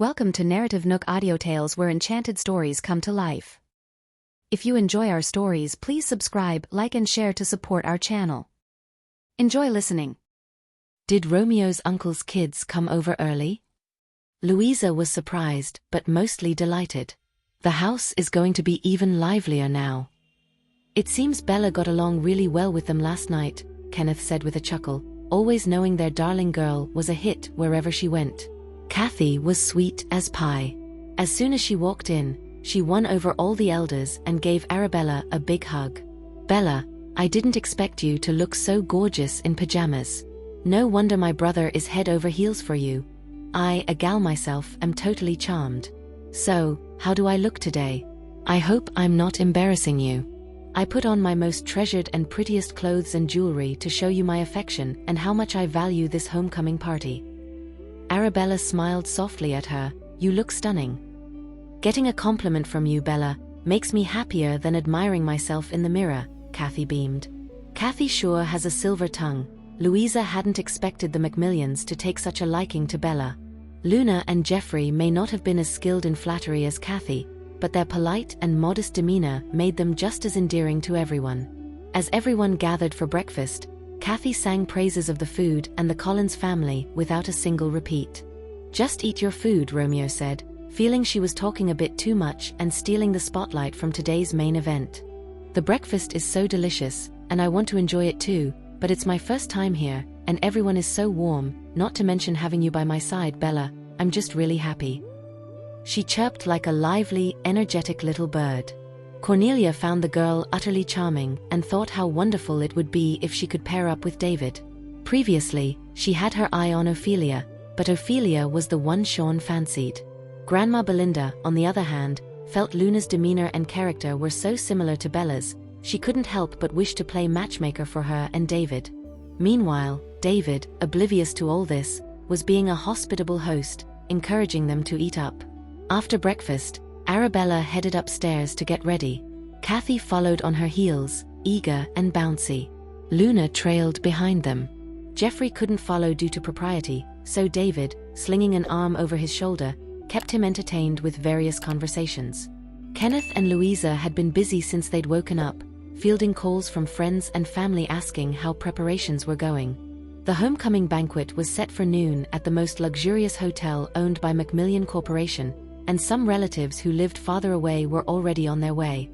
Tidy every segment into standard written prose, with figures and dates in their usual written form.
Welcome to NarrativeNook where enchanted stories come to life. If you enjoy our stories, please subscribe, like and share to support our channel. Enjoy listening. Did Romeo's uncle's kids come over early? Louisa was surprised, but mostly delighted. The house is going to be even livelier now. It seems Bella got along really well with them last night, Kenneth said with a chuckle, always knowing their darling girl was a hit wherever she went. Kathy was sweet as pie. As soon as she walked in, she won over all the elders and gave Arabella a big hug. Bella, I didn't expect you to look so gorgeous in pajamas. No wonder my brother is head over heels for you. I, a gal myself, am totally charmed. So, how do I look today? I hope I'm not embarrassing you. I put on my most treasured and prettiest clothes and jewelry to show you my affection and how much I value this homecoming party. Arabella smiled softly at her. You look stunning. Getting a compliment from you, Bella, makes me happier than admiring myself in the mirror, Kathy beamed. Kathy sure has a silver tongue. Louisa hadn't expected the Macmillians to take such a liking to Bella. Luna and Geoffrey may not have been as skilled in flattery as Kathy, but their polite and modest demeanor made them just as endearing to everyone. As everyone gathered for breakfast, Kathy sang praises of the food and the Collins family without a single repeat. Just eat your food, Romeo said, feeling she was talking a bit too much and stealing the spotlight from today's main event. The breakfast is so delicious, and I want to enjoy it too, but it's my first time here, and everyone is so warm, not to mention having you by my side, Bella. I'm just really happy. She chirped like a lively, energetic little bird. Cornelia found the girl utterly charming and thought how wonderful it would be if she could pair up with David. Previously, she had her eye on Ophelia, but Ophelia was the one Sean fancied. Grandma Belinda, on the other hand, felt Luna's demeanor and character were so similar to Bella's, she couldn't help but wish to play matchmaker for her and David. Meanwhile, David, oblivious to all this, was being a hospitable host, encouraging them to eat up. After breakfast, Arabella headed upstairs to get ready. Kathy followed on her heels, eager and bouncy. Luna trailed behind them. Geoffrey couldn't follow due to propriety, so David, slinging an arm over his shoulder, kept him entertained with various conversations. Kenneth and Louisa had been busy since they'd woken up, fielding calls from friends and family asking how preparations were going. The homecoming banquet was set for noon at the most luxurious hotel owned by Macmillan Corporation, and some relatives who lived farther away were already on their way.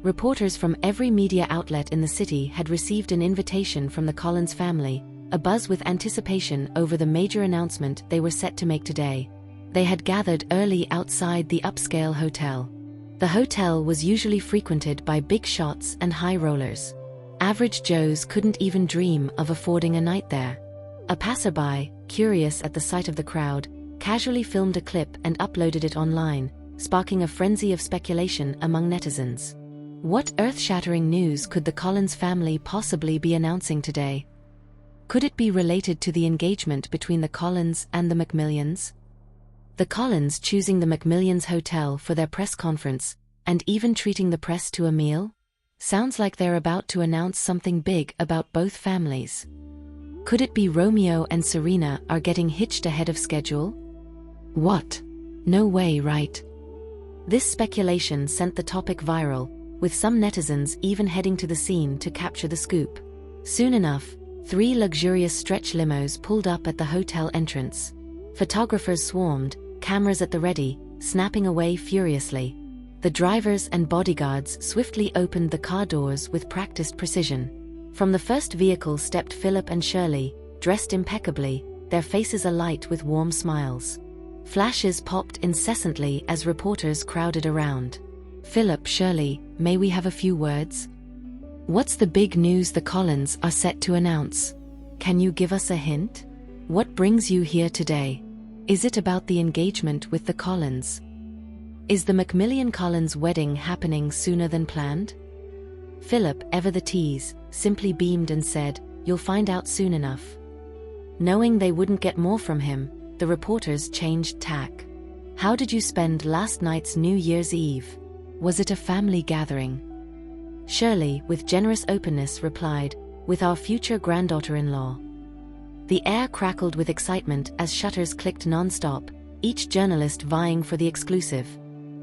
Reporters from every media outlet in the city had received an invitation from the Collins family, abuzz with anticipation over the major announcement they were set to make today. They had gathered early outside the upscale hotel. The hotel was usually frequented by big shots and high rollers. Average Joes couldn't even dream of affording a night there. A passerby, curious at the sight of the crowd, casually filmed a clip and uploaded it online, sparking a frenzy of speculation among netizens. What earth-shattering news could the Collins family possibly be announcing today? Could it be related to the engagement between the Collins and the Macmillians? The Collins choosing the Macmillians Hotel for their press conference, and even treating the press to a meal? Sounds like they're about to announce something big about both families. Could it be Romeo and Serena are getting hitched ahead of schedule? What? No way, right? This speculation sent the topic viral, with some netizens even heading to the scene to capture the scoop. Soon enough, 3 luxurious stretch limos pulled up at the hotel entrance. Photographers swarmed, cameras at the ready, snapping away furiously. The drivers and bodyguards swiftly opened the car doors with practiced precision. From the first vehicle stepped Philip and Shirley, dressed impeccably, their faces alight with warm smiles. Flashes popped incessantly as reporters crowded around. Philip, Shirley, may we have a few words? What's the big news the Collins are set to announce? Can you give us a hint? What brings you here today? Is it about the engagement with the Collins? Is the Macmillan Collins wedding happening sooner than planned? Philip, ever the tease, simply beamed and said, "You'll find out soon enough." Knowing they wouldn't get more from him, the reporters changed tack. How did you spend last night's New Year's Eve? Was it a family gathering? Shirley, with generous openness, replied, "With our future granddaughter-in-law." The air crackled with excitement as shutters clicked non-stop, each journalist vying for the exclusive.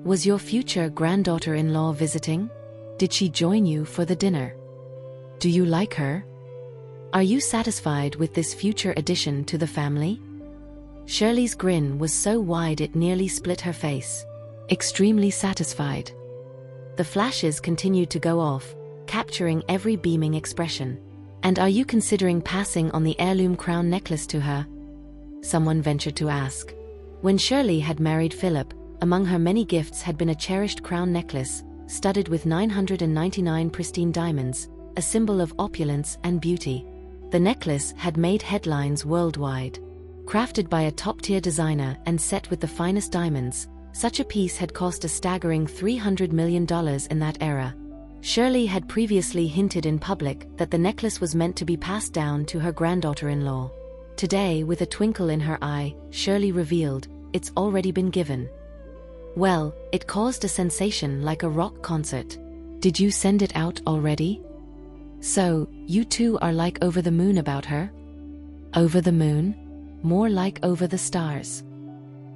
Was your future granddaughter-in-law visiting? Did she join you for the dinner? Do you like her? Are you satisfied with this future addition to the family? Shirley's grin was so wide it nearly split her face. Extremely satisfied. The flashes continued to go off, capturing every beaming expression. And are you considering passing on the heirloom crown necklace to her? Someone ventured to ask. When Shirley had married Philip, among her many gifts had been a cherished crown necklace, studded with 999 pristine diamonds, a symbol of opulence and beauty. The necklace had made headlines worldwide. Crafted by a top-tier designer and set with the finest diamonds, such a piece had cost a staggering $300 million in that era. Shirley had previously hinted in public that the necklace was meant to be passed down to her granddaughter-in-law. Today, with a twinkle in her eye, Shirley revealed, "It's already been given." Well, it caused a sensation like a rock concert. Did you send it out already? So, you two are like over the moon about her? Over the moon? More like over the stars.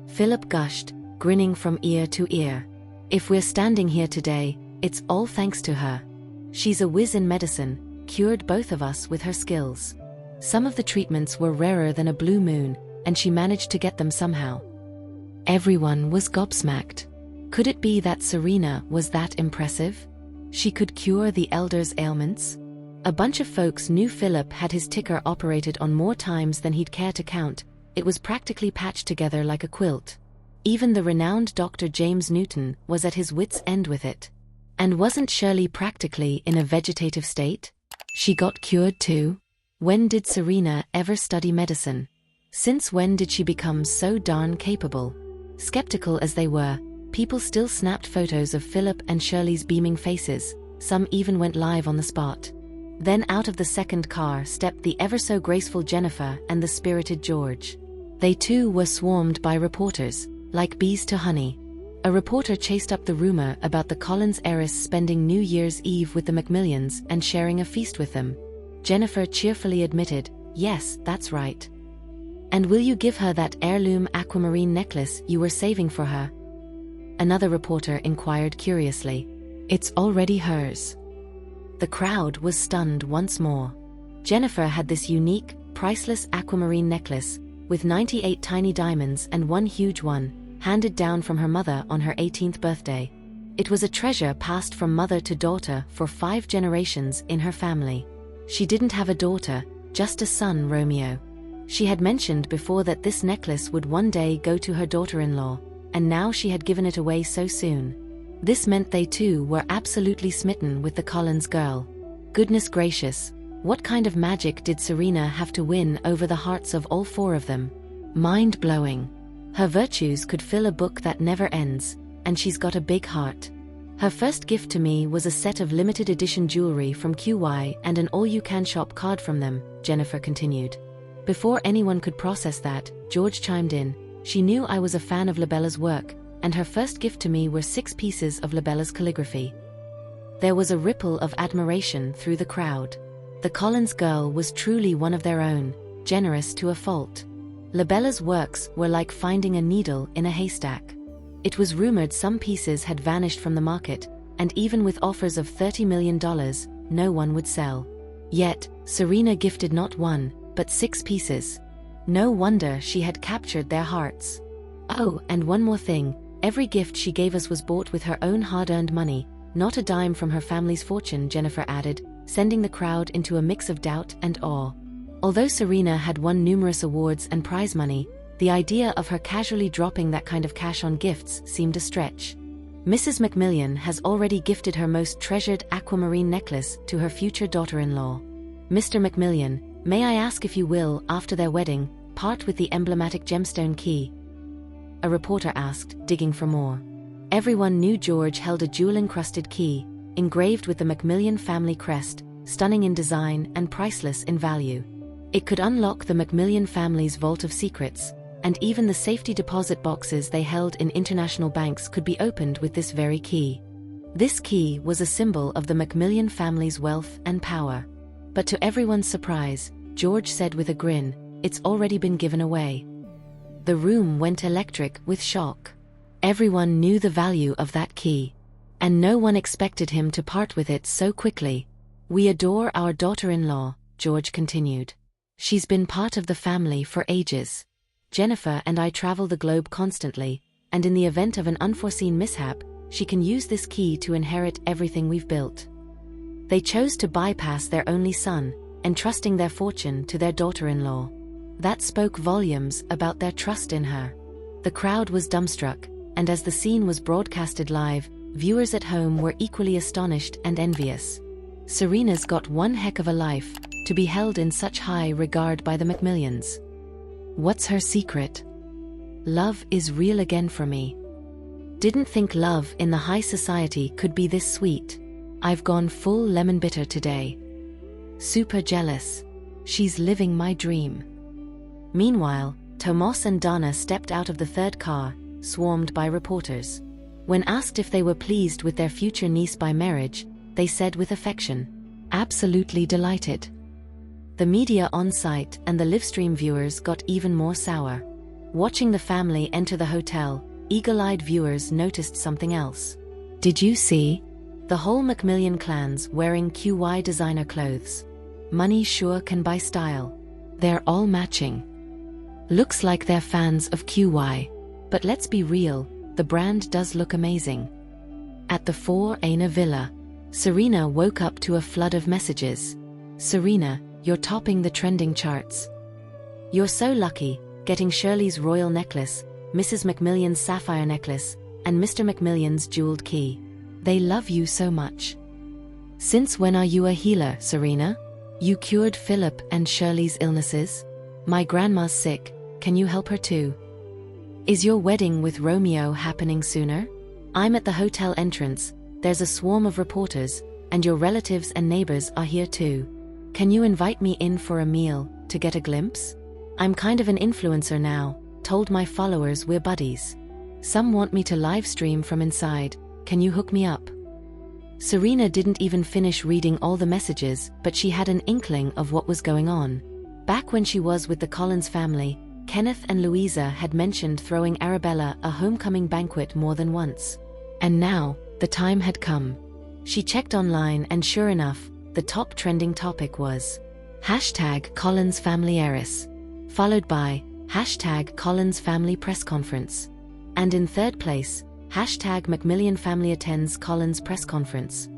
Philip gushed, grinning from ear to ear. If we're standing here today, it's all thanks to her. She's a whiz in medicine, cured both of us with her skills. Some of the treatments were rarer than a blue moon, and she managed to get them somehow. Everyone was gobsmacked. Could it be that Serena was that impressive? She could cure the elders' ailments? A bunch of folks knew Philip had his ticker operated on more times than he'd care to count. It was practically patched together like a quilt. Even the renowned Dr. James Newton was at his wits' end with it. And wasn't Shirley practically in a vegetative state? She got cured too? When did Serena ever study medicine? Since when did she become so darn capable? Skeptical as they were, people still snapped photos of Philip and Shirley's beaming faces. Some even went live on the spot. Then out of the second car stepped the ever-so-graceful Jennifer and the spirited George. They too were swarmed by reporters, like bees to honey. A reporter chased up the rumor about the Collins heiress spending New Year's Eve with the Macmillans and sharing a feast with them. Jennifer cheerfully admitted, "Yes, that's right." "And will you give her that heirloom aquamarine necklace you were saving for her?" Another reporter inquired curiously. "It's already hers." The crowd was stunned once more. Jennifer had this unique, priceless aquamarine necklace, with 98 tiny diamonds and one huge one, handed down from her mother on her 18th birthday. It was a treasure passed from mother to daughter for 5 generations in her family. She didn't have a daughter, just a son, Romeo. She had mentioned before that this necklace would one day go to her daughter-in-law, and now she had given it away so soon. This meant they too were absolutely smitten with the Collins girl. Goodness gracious, what kind of magic did Serena have to win over the hearts of all 4 of them? Mind-blowing. Her virtues could fill a book that never ends, and she's got a big heart. Her first gift to me was a set of limited edition jewelry from QY and an all-you-can-shop card from them, Jennifer continued. Before anyone could process that, George chimed in. She knew I was a fan of Labella's work, and her first gift to me were 6 pieces of Labella's calligraphy. There was a ripple of admiration through the crowd. The Collins girl was truly one of their own, generous to a fault. Labella's works were like finding a needle in a haystack. It was rumored some pieces had vanished from the market, and even with offers of $30 million, no one would sell. Yet, Serena gifted not 1, but 6 pieces. No wonder she had captured their hearts. Oh, and one more thing, every gift she gave us was bought with her own hard-earned money, not a dime from her family's fortune, Jennifer added, sending the crowd into a mix of doubt and awe. Although Serena had won numerous awards and prize money, the idea of her casually dropping that kind of cash on gifts seemed a stretch. Mrs. Macmillan has already gifted her most treasured aquamarine necklace to her future daughter-in-law. Mr. Macmillan, may I ask if you will, after their wedding, part with the emblematic gemstone key? A reporter asked, digging for more. Everyone knew George held a jewel-encrusted key, engraved with the Macmillan family crest, stunning in design and priceless in value. It could unlock the Macmillan family's vault of secrets, and even the safety deposit boxes they held in international banks could be opened with this very key. This key was a symbol of the Macmillan family's wealth and power. But to everyone's surprise, George said with a grin, "It's already been given away." The room went electric with shock. Everyone knew the value of that key. And no one expected him to part with it so quickly. "We adore our daughter-in-law," George continued. "She's been part of the family for ages. Jennifer and I travel the globe constantly, and in the event of an unforeseen mishap, she can use this key to inherit everything we've built." They chose to bypass their only son, entrusting their fortune to their daughter-in-law. That spoke volumes about their trust in her. The crowd was dumbstruck, and as the scene was broadcasted live, viewers at home were equally astonished and envious. Serena's got one heck of a life, to be held in such high regard by the Macmillans. What's her secret? "Love is real again for me. Didn't think love in the high society could be this sweet. I've gone full lemon bitter today. Super jealous. She's living my dream." Meanwhile, Tomas and Dana stepped out of the third car, swarmed by reporters. When asked if they were pleased with their future niece by marriage, they said with affection, "Absolutely delighted." The media on site and the livestream viewers got even more sour. Watching the family enter the hotel, eagle-eyed viewers noticed something else. "Did you see? The whole Macmillan clan's wearing QY designer clothes. Money sure can buy style. They're all matching. Looks like they're fans of QY. But let's be real, the brand does look amazing." At the 4-Aina villa, Serena woke up to a flood of messages. "Serena, you're topping the trending charts. You're so lucky, getting Shirley's royal necklace, Mrs. Macmillan's sapphire necklace, and Mr. Macmillan's jeweled key. They love you so much. Since when are you a healer, Serena? You cured Philip and Shirley's illnesses? My grandma's sick, can you help her too? Is your wedding with Romeo happening sooner? I'm at the hotel entrance, there's a swarm of reporters, and your relatives and neighbors are here too. Can you invite me in for a meal, to get a glimpse? I'm kind of an influencer now, told my followers we're buddies. Some want me to live stream from inside, can you hook me up?" Serena didn't even finish reading all the messages, but she had an inkling of what was going on. Back when she was with the Collins family, Kenneth and Louisa had mentioned throwing Arabella a homecoming banquet more than once. And now, the time had come. She checked online and sure enough, the top trending topic was #Collins family heiress, followed by #Collins family press conference. And in third place, #Macmillan family attends Collins press conference.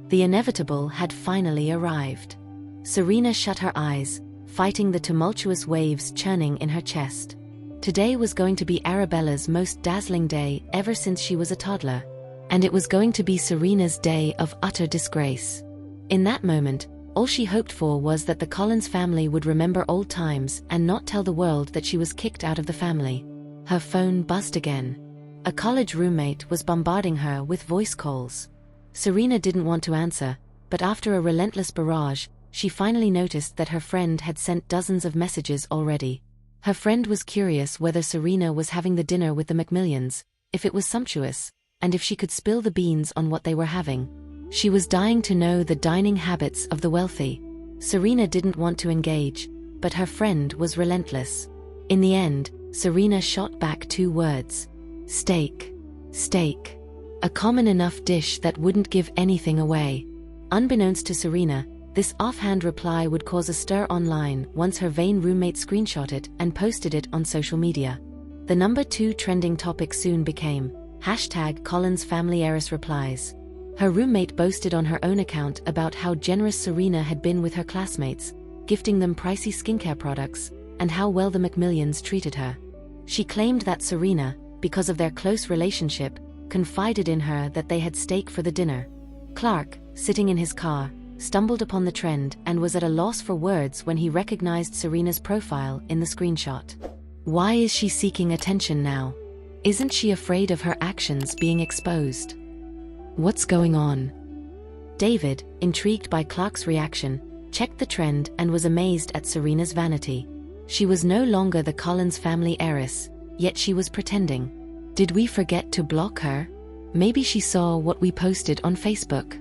The inevitable had finally arrived. Serena shut her eyes, fighting the tumultuous waves churning in her chest. Today was going to be Arabella's most dazzling day ever since she was a toddler. And it was going to be Serena's day of utter disgrace. In that moment, all she hoped for was that the Collins family would remember old times and not tell the world that she was kicked out of the family. Her phone buzzed again. A college roommate was bombarding her with voice calls. Serena didn't want to answer, but after a relentless barrage, she finally noticed that her friend had sent dozens of messages already. Her friend was curious whether Serena was having the dinner with the Macmillans, if it was sumptuous, and if she could spill the beans on what they were having. She was dying to know the dining habits of the wealthy. Serena didn't want to engage, but her friend was relentless. In the end, Serena shot back 2 words. Steak. Steak. A common enough dish that wouldn't give anything away. Unbeknownst to Serena, this offhand reply would cause a stir online once her vain roommate screenshot it and posted it on social media. The number 2 trending topic soon became #Collins family heiress replies. Her roommate boasted on her own account about how generous Serena had been with her classmates, gifting them pricey skincare products, and how well the Macmillans treated her. She claimed that Serena, because of their close relationship, confided in her that they had steak for the dinner. Clark, sitting in his car, stumbled upon the trend and was at a loss for words when he recognized Serena's profile in the screenshot. Why is she seeking attention now? Isn't she afraid of her actions being exposed? What's going on? David, intrigued by Clark's reaction, checked the trend and was amazed at Serena's vanity. She was no longer the Collins family heiress, yet she was pretending. Did we forget to block her? Maybe she saw what we posted on Facebook.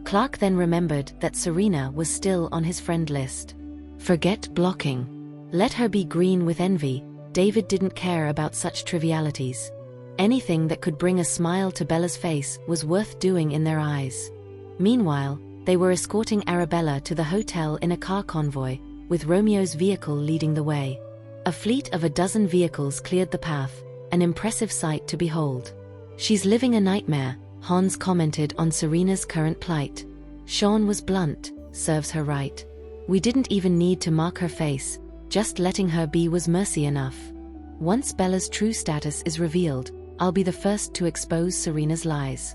Clark then remembered that Serena was still on his friend list. Forget blocking. Let her be green with envy, David didn't care about such trivialities. Anything that could bring a smile to Bella's face was worth doing in their eyes. Meanwhile, they were escorting Arabella to the hotel in a car convoy, with Romeo's vehicle leading the way. A fleet of 12 vehicles cleared the path, an impressive sight to behold. "She's living a nightmare," Hans commented on Serena's current plight. Sean was blunt, "Serves her right. We didn't even need to mark her face, just letting her be was mercy enough. Once Bella's true status is revealed, I'll be the first to expose Serena's lies."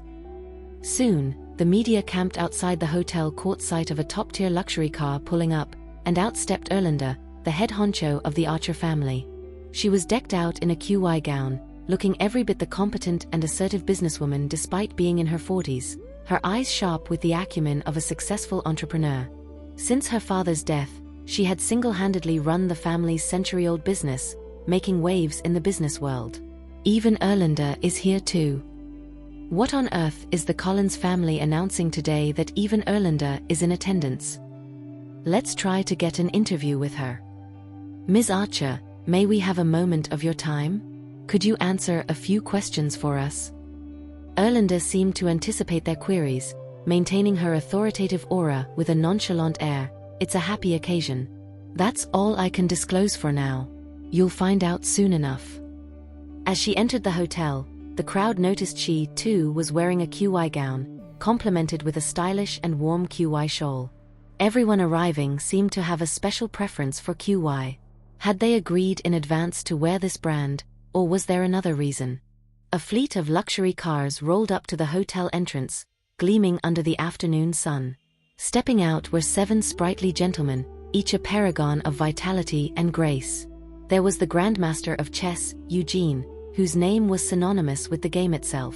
Soon, the media camped outside the hotel caught sight of a top-tier luxury car pulling up, and out stepped Erlinda, the head honcho of the Archer family. She was decked out in a QY gown, looking every bit the competent and assertive businesswoman despite being in her 40s, her eyes sharp with the acumen of a successful entrepreneur. Since her father's death, she had single-handedly run the family's century-old business, making waves in the business world. Even Erlinda is here too. What on earth is the Collins family announcing today that even Erlinda is in attendance? Let's try to get an interview with her. "Ms. Archer, may we have a moment of your time? Could you answer a few questions for us?" Erlinda seemed to anticipate their queries, maintaining her authoritative aura with a nonchalant air. "It's a happy occasion. That's all I can disclose for now. You'll find out soon enough." As she entered the hotel, the crowd noticed she, too, was wearing a QY gown, complemented with a stylish and warm QY shawl. Everyone arriving seemed to have a special preference for QY. Had they agreed in advance to wear this brand, or was there another reason? A fleet of luxury cars rolled up to the hotel entrance, gleaming under the afternoon sun. Stepping out were 7 sprightly gentlemen, each a paragon of vitality and grace. There was the Grandmaster of Chess, Eugene, whose name was synonymous with the game itself.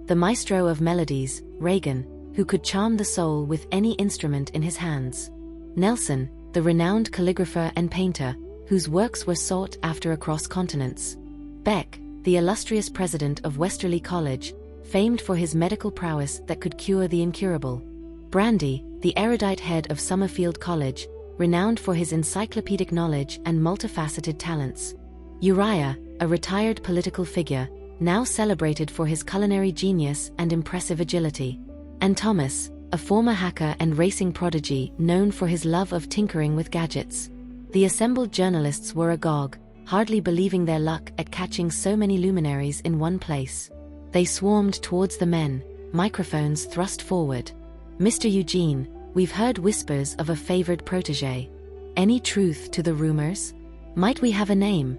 The Maestro of Melodies, Reagan, who could charm the soul with any instrument in his hands. Nelson, the renowned calligrapher and painter, whose works were sought after across continents. Beck, the illustrious president of Westerly College, famed for his medical prowess that could cure the incurable. Brandy, the erudite head of Summerfield College, renowned for his encyclopedic knowledge and multifaceted talents. Uriah, a retired political figure, now celebrated for his culinary genius and impressive agility. And Thomas, a former hacker and racing prodigy known for his love of tinkering with gadgets. The assembled journalists were agog, hardly believing their luck at catching so many luminaries in one place. They swarmed towards the men, microphones thrust forward. "Mr. Eugene, we've heard whispers of a favored protege. Any truth to the rumors? Might we have a name?"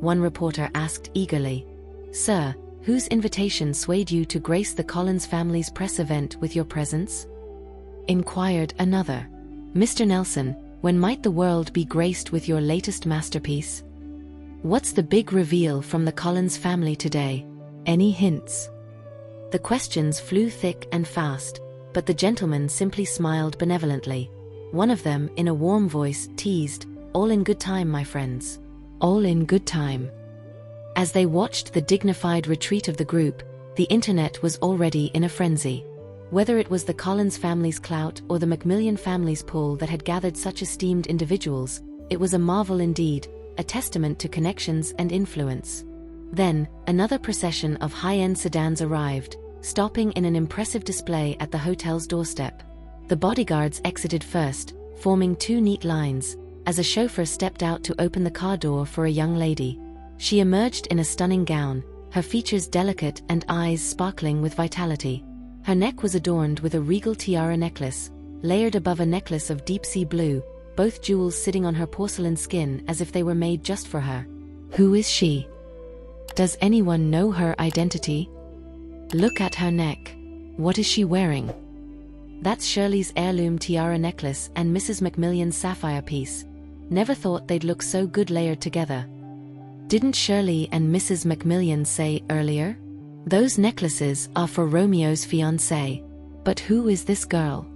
One reporter asked eagerly. "Sir, whose invitation swayed you to grace the Collins family's press event with your presence?" Inquired another. "Mr. Nelson, when might the world be graced with your latest masterpiece? What's the big reveal from the Collins family today? Any hints?" The questions flew thick and fast, but the gentleman simply smiled benevolently. One of them, in a warm voice, teased, "All in good time, my friends. All in good time." As they watched the dignified retreat of the group, the internet was already in a frenzy. Whether it was the Collins family's clout or the Macmillan family's pull that had gathered such esteemed individuals, it was a marvel indeed, a testament to connections and influence. Then, another procession of high-end sedans arrived, stopping in an impressive display at the hotel's doorstep. The bodyguards exited first, forming 2 neat lines, as a chauffeur stepped out to open the car door for a young lady. She emerged in a stunning gown, her features delicate and eyes sparkling with vitality. Her neck was adorned with a regal tiara necklace, layered above a necklace of deep-sea blue, both jewels sitting on her porcelain skin as if they were made just for her. Who is she? Does anyone know her identity? Look at her neck. What is she wearing? That's Shirley's heirloom tiara necklace and Mrs. Macmillan's sapphire piece. Never thought they'd look so good layered together. Didn't Shirley and Mrs. Macmillan say earlier? Those necklaces are for Romeo's fiancée. But who is this girl?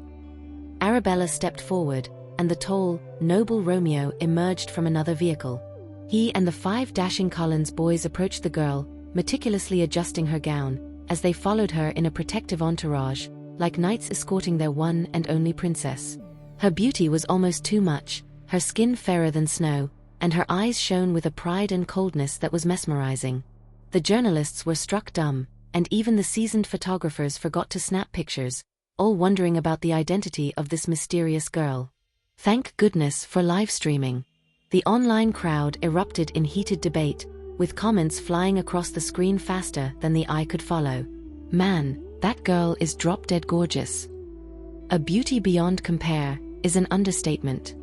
Arabella stepped forward, and the tall, noble Romeo emerged from another vehicle. He and the 5 dashing Collins boys approached the girl, meticulously adjusting her gown, as they followed her in a protective entourage, like knights escorting their one and only princess. Her beauty was almost too much, her skin fairer than snow, and her eyes shone with a pride and coldness that was mesmerizing. The journalists were struck dumb, and even the seasoned photographers forgot to snap pictures, all wondering about the identity of this mysterious girl. Thank goodness for live streaming. The online crowd erupted in heated debate, with comments flying across the screen faster than the eye could follow. Man, that girl is drop-dead gorgeous. A beauty beyond compare is an understatement.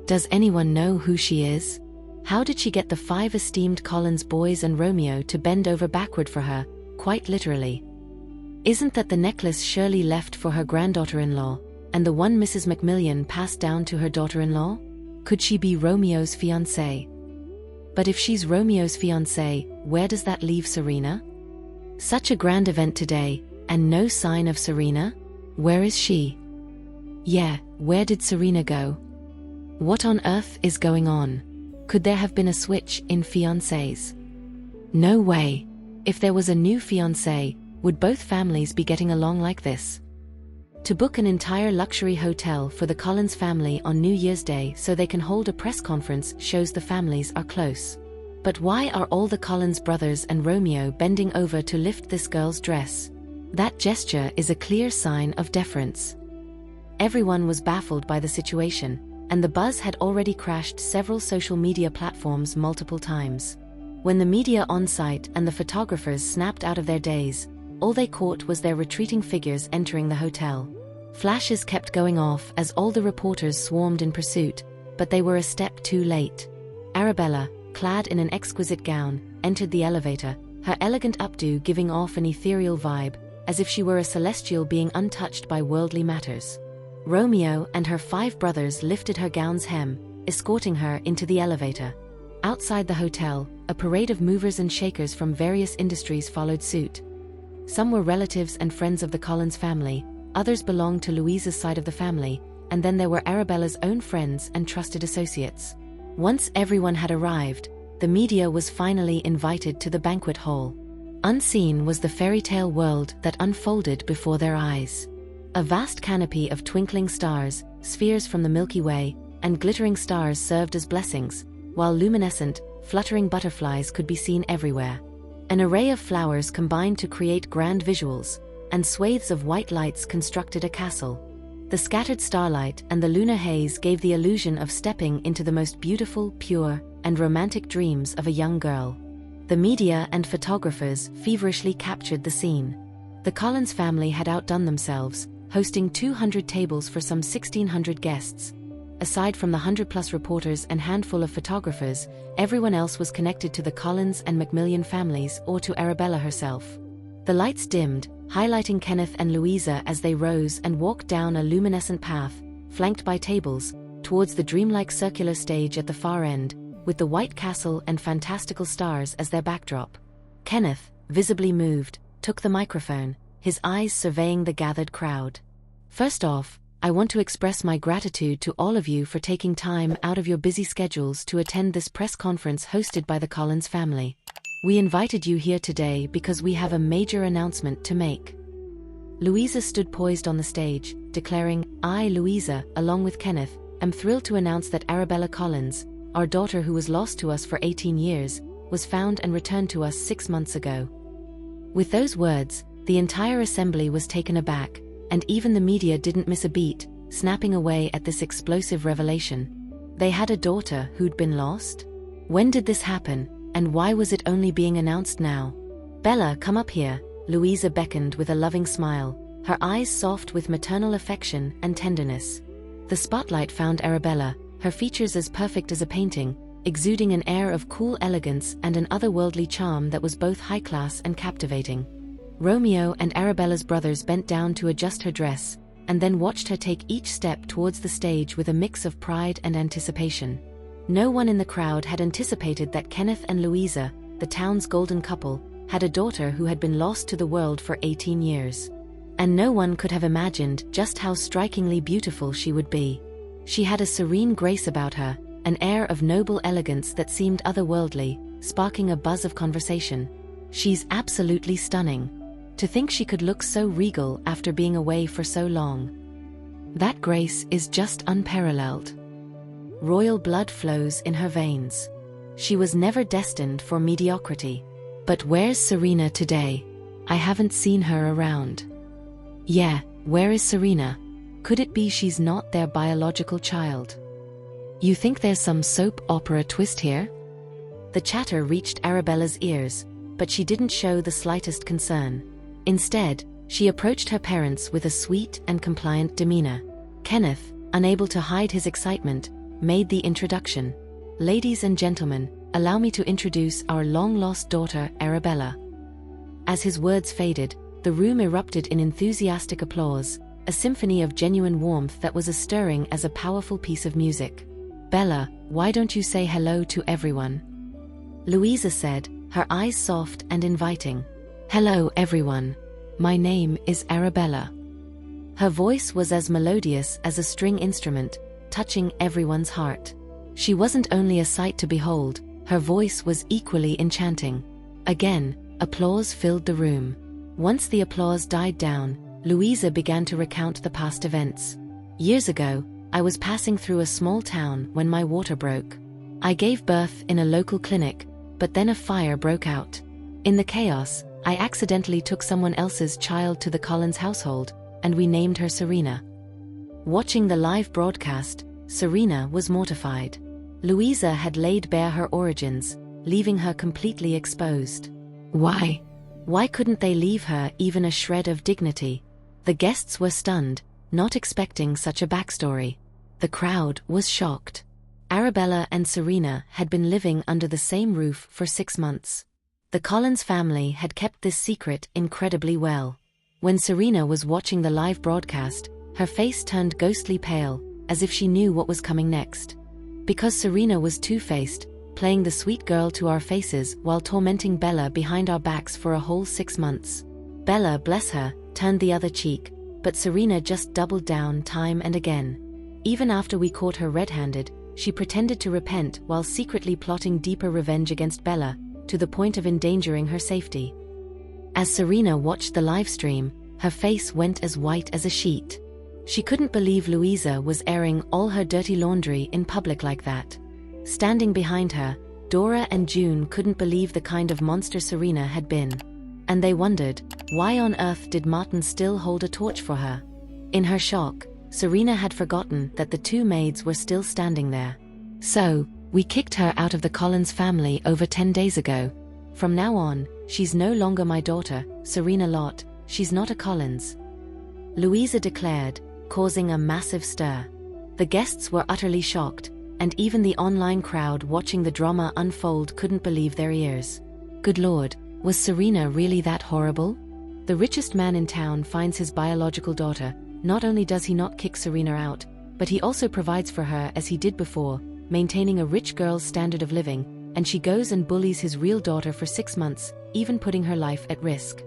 Does anyone know who she is? How did she get the 5 esteemed Collins boys and Romeo to bend over backward for her, quite literally? Isn't that the necklace Shirley left for her granddaughter-in-law, and the one Mrs. Macmillan passed down to her daughter-in-law? Could she be Romeo's fiancée? But if she's Romeo's fiancée, where does that leave Serena? Such a grand event today, and no sign of Serena? Where is she? Yeah, where did Serena go? What on earth is going on? Could there have been a switch in fiancés? No way. If there was a new fiancé, would both families be getting along like this? To book an entire luxury hotel for the Collins family on New Year's Day so they can hold a press conference shows the families are close. But why are all the Collins brothers and Romeo bending over to lift this girl's dress? That gesture is a clear sign of deference. Everyone was baffled by the situation, and the buzz had already crashed several social media platforms multiple times. When the media on-site and the photographers snapped out of their daze, all they caught was their retreating figures entering the hotel. Flashes kept going off as all the reporters swarmed in pursuit, but they were a step too late. Arabella, clad in an exquisite gown, entered the elevator, her elegant updo giving off an ethereal vibe, as if she were a celestial being untouched by worldly matters. Romeo and her 5 brothers lifted her gown's hem, escorting her into the elevator. Outside the hotel, a parade of movers and shakers from various industries followed suit. Some were relatives and friends of the Collins family, others belonged to Louisa's side of the family, and then there were Arabella's own friends and trusted associates. Once everyone had arrived, the media was finally invited to the banquet hall. Unseen was the fairy tale world that unfolded before their eyes. A vast canopy of twinkling stars, spheres from the Milky Way, and glittering stars served as blessings, while luminescent, fluttering butterflies could be seen everywhere. An array of flowers combined to create grand visuals, and swathes of white lights constructed a castle. The scattered starlight and the lunar haze gave the illusion of stepping into the most beautiful, pure, and romantic dreams of a young girl. The media and photographers feverishly captured the scene. The Collins family had outdone themselves, hosting 200 tables for some 1,600 guests. Aside from the 100-plus reporters and handful of photographers, everyone else was connected to the Collins and Macmillan families or to Arabella herself. The lights dimmed, highlighting Kenneth and Louisa as they rose and walked down a luminescent path, flanked by tables, towards the dreamlike circular stage at the far end, with the white castle and fantastical stars as their backdrop. Kenneth, visibly moved, took the microphone, his eyes surveying the gathered crowd. First off, I want to express my gratitude to all of you for taking time out of your busy schedules to attend this press conference hosted by the Collins family. We invited you here today because we have a major announcement to make. Louisa stood poised on the stage, declaring, I, Louisa, along with Kenneth, am thrilled to announce that Arabella Collins, our daughter who was lost to us for 18 years, was found and returned to us 6 months ago. With those words, the entire assembly was taken aback, and even the media didn't miss a beat, snapping away at this explosive revelation. They had a daughter who'd been lost? When did this happen, and why was it only being announced now? Bella, come up here, Louisa beckoned with a loving smile, her eyes soft with maternal affection and tenderness. The spotlight found Arabella, her features as perfect as a painting, exuding an air of cool elegance and an otherworldly charm that was both high-class and captivating. Romeo and Arabella's brothers bent down to adjust her dress, and then watched her take each step towards the stage with a mix of pride and anticipation. No one in the crowd had anticipated that Kenneth and Louisa, the town's golden couple, had a daughter who had been lost to the world for 18 years. And no one could have imagined just how strikingly beautiful she would be. She had a serene grace about her, an air of noble elegance that seemed otherworldly, sparking a buzz of conversation. She's absolutely stunning. To think she could look so regal after being away for so long. That grace is just unparalleled. royal blood flows in her veins. She was never destined for mediocrity. But where's Serena today? I haven't seen her around. Yeah, where is Serena? Could it be she's not their biological child? You think there's some soap opera twist here? The chatter reached Arabella's ears, but she didn't show the slightest concern. Instead, she approached her parents with a sweet and compliant demeanor. Kenneth, unable to hide his excitement, made the introduction. Ladies and gentlemen, allow me to introduce our long-lost daughter, Arabella. As his words faded, the room erupted in enthusiastic applause, a symphony of genuine warmth that was as stirring as a powerful piece of music. Bella, why don't you say hello to everyone? Louisa said, her eyes soft and inviting. Hello everyone. My name is Arabella. Her voice was as melodious as a string instrument, touching everyone's heart. She wasn't only a sight to behold, her voice was equally enchanting. Again, applause filled the room. Once the applause died down, Louisa began to recount the past events. Years ago, I was passing through a small town when my water broke. I gave birth in a local clinic, but then a fire broke out. In the chaos, I accidentally took someone else's child to the Collins household, and we named her Serena. Watching the live broadcast, Serena was mortified. Louisa had laid bare her origins, leaving her completely exposed. Why? Why couldn't they leave her even a shred of dignity? The guests were stunned, not expecting such a backstory. The crowd was shocked. Arabella and Serena had been living under the same roof for 6 months. The Collins family had kept this secret incredibly well. When Serena was watching the live broadcast, her face turned ghostly pale, as if she knew what was coming next. Because Serena was two-faced, playing the sweet girl to our faces while tormenting Bella behind our backs for a whole 6 months. Bella, bless her, turned the other cheek, but Serena just doubled down time and again. Even after we caught her red-handed, she pretended to repent while secretly plotting deeper revenge against Bella, to the point of endangering her safety. As Serena watched the live stream, her face went as white as a sheet. She couldn't believe Louisa was airing all her dirty laundry in public like that. Standing behind her, Dora and June couldn't believe the kind of monster Serena had been. And they wondered, why on earth did Martin still hold a torch for her? In her shock, Serena had forgotten that the two maids were still standing there. So, we kicked her out of the Collins family over 10 days ago. From now on, she's no longer my daughter, Serena Lott, she's not a Collins. Louisa declared, causing a massive stir. The guests were utterly shocked, and even the online crowd watching the drama unfold couldn't believe their ears. Good Lord, was Serena really that horrible? The richest man in town finds his biological daughter. Not only does he not kick Serena out, but he also provides for her as he did before, maintaining a rich girl's standard of living, and she goes and bullies his real daughter for 6 months, even putting her life at risk.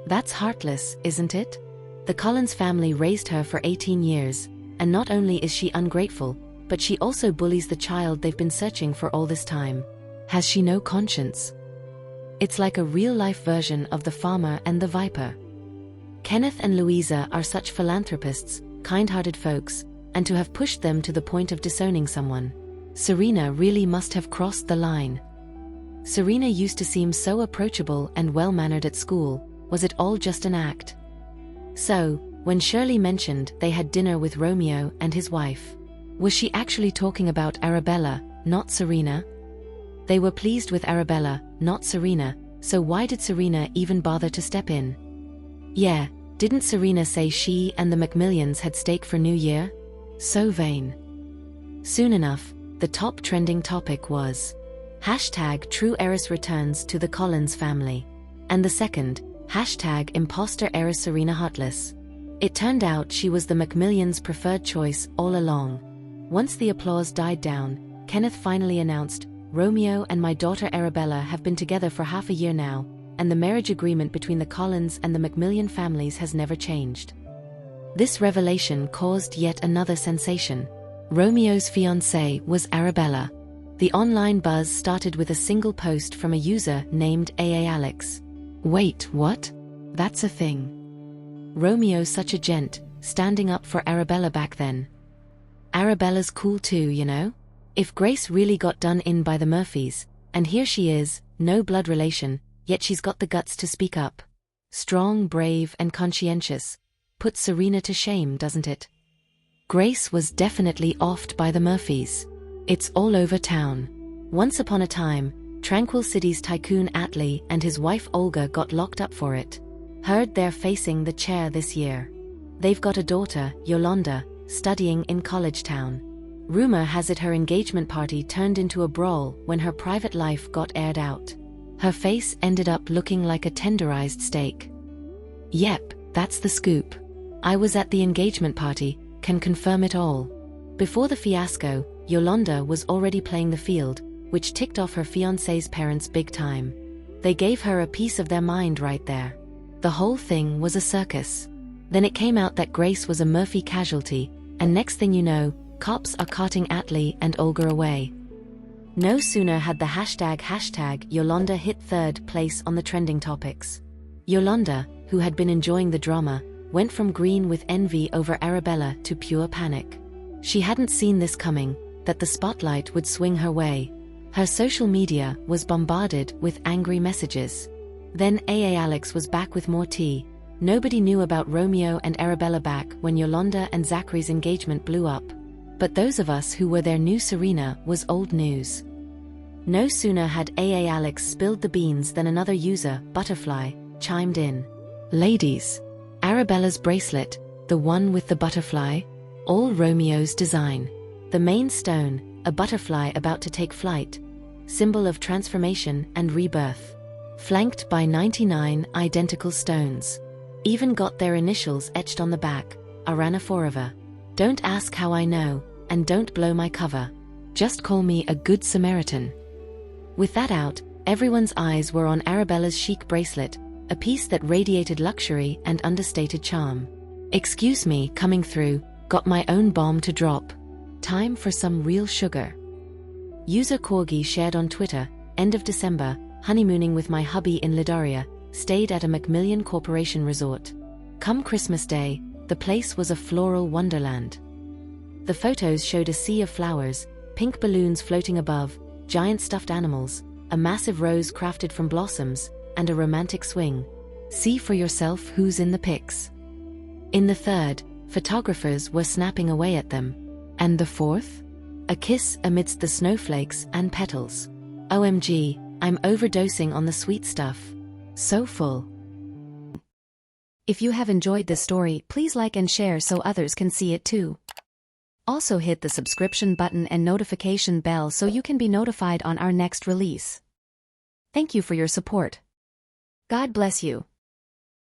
That's heartless, isn't it? The Collins family raised her for 18 years, and not only is she ungrateful, but she also bullies the child they've been searching for all this time. Has she no conscience? It's like a real-life version of the farmer and the viper. Kenneth and Louisa are such philanthropists, kind-hearted folks, and to have pushed them to the point of disowning someone. Serena really must have crossed the line. Serena used to seem so approachable and well-mannered at school. Was it all just an act? So, when Shirley mentioned they had dinner with Romeo and his wife, was she actually talking about Arabella, not Serena? They were pleased with Arabella, not Serena, so why did Serena even bother to step in? Yeah, didn't Serena say she and the Macmillians had steak for New Year? So vain. Soon enough, the top trending topic was #True Heiress returns to the Collins family. And the second, #Imposter Heiress Serena Heartless. It turned out she was the Macmillians' preferred choice all along. Once the applause died down, Kenneth finally announced, Romeo and my daughter Arabella have been together for half a year now, and the marriage agreement between the Collins and the Macmillan families has never changed. This revelation caused yet another sensation. Romeo's fiancée was Arabella. The online buzz started with a single post from a user named Alex. Wait, what? That's a thing. Romeo's such a gent, standing up for Arabella back then. Arabella's cool too, you know? If Grace really got done in by the Murphys, and here she is, no blood relation, yet she's got the guts to speak up. Strong, brave, and conscientious. Puts Serena to shame, doesn't it? Grace was definitely offed by the Murphys. It's all over town. Once upon a time, Tranquil City's tycoon Atlee and his wife Olga got locked up for it. Heard they're facing the chair this year. They've got a daughter, Yolanda, studying in College Town. Rumor has it her engagement party turned into a brawl when her private life got aired out. Her face ended up looking like a tenderized steak. Yep, that's the scoop. I was at the engagement party, can confirm it all. Before the fiasco, Yolanda was already playing the field, which ticked off her fiancé's parents big time. They gave her a piece of their mind right there. The whole thing was a circus. Then it came out that Grace was a Murphy casualty, and next thing you know, cops are carting Atlee and Olga away. No sooner had the hashtag Yolanda hit third place on the trending topics. Yolanda, who had been enjoying the drama, went from green with envy over Arabella to pure panic. She hadn't seen this coming, that the spotlight would swing her way. Her social media was bombarded with angry messages. Then Alex was back with more tea. Nobody knew about Romeo and Arabella back when Yolanda and Zachary's engagement blew up. But those of us who were there knew Serena was old news. No sooner had Alex spilled the beans than another user, Butterfly, chimed in. Ladies, Arabella's bracelet, the one with the butterfly, all Romeo's design. The main stone, a butterfly about to take flight, symbol of transformation and rebirth. Flanked by 99 identical stones. Even got their initials etched on the back, Arana Forever. Don't ask how I know, and don't blow my cover. Just call me a good Samaritan. With that out, everyone's eyes were on Arabella's chic bracelet, a piece that radiated luxury and understated charm. Excuse me, coming through, got my own bomb to drop. Time for some real sugar. User Corgi shared on Twitter, end of December, honeymooning with my hubby in Lidoria, stayed at a Macmillan Corporation resort. Come Christmas Day, the place was a floral wonderland. The photos showed a sea of flowers, pink balloons floating above, giant stuffed animals, a massive rose crafted from blossoms, and a romantic swing. See for yourself who's in the pics. In the third, photographers were snapping away at them. And the fourth? A kiss amidst the snowflakes and petals. OMG, I'm overdosing on the sweet stuff. So full. If you have enjoyed this story, please like and share so others can see it too. Also hit the subscription button and notification bell so you can be notified on our next release. Thank you for your support. God bless you.